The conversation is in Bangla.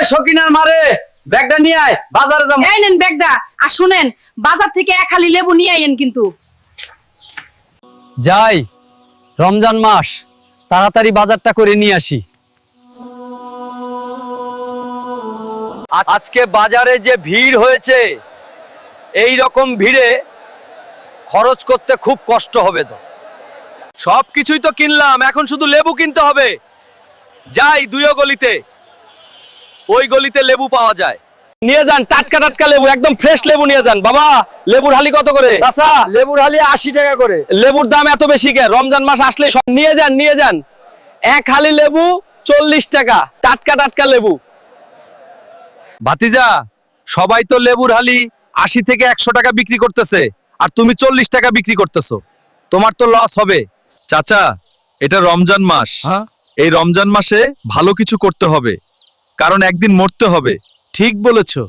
সকিনার মারে ব্যাগটা নিয়ে আয়, বাজারে যাবো। এই নেন ব্যাগটা, আর শুনেন বাজার থেকে এক হালি লেবু নিয়ে আইয়েন কিন্তু। যাই, রমজান মাস, তাড়াতাড়ি বাজারটা করে নিয়ে আসি। আজকে বাজারে যে ভিড় হয়েছে, এই রকম ভিড়ে খরচ করতে খুব কষ্ট হবে। তো সব কিছুই তো কিনলাম, এখন শুধু লেবু কিনতে হবে। যাই দুইও গলিতে, ওই গলিতে লেবু পাওয়া যায়। নিয়ে যান টাটকা টাটকা লেবু, একদম ফ্রেশ লেবু নিয়ে যান। বাবা, লেবুর হালি কত করে? চাচা, লেবুর হালি 80 টাকা করে। লেবুর দাম এত বেশি কে? রমজান মাস আসলে সব নিয়ে যান, নিয়ে যান। এক হালি লেবু 40 টাকা, টাটকা টাটকা লেবু। ভাতিজা, সবাই তো লেবুর হালি 80 থেকে 100 টাকা বিক্রি করতেছে, আর তুমি 40 টাকা বিক্রি করতেছো। তোমার তো লস হবে। চাচা, এটা রমজান মাস। এই রমজান মাসে ভালো কিছু করতে হবে, কারণ একদিন মরতে হবে। ঠিক বলেছো।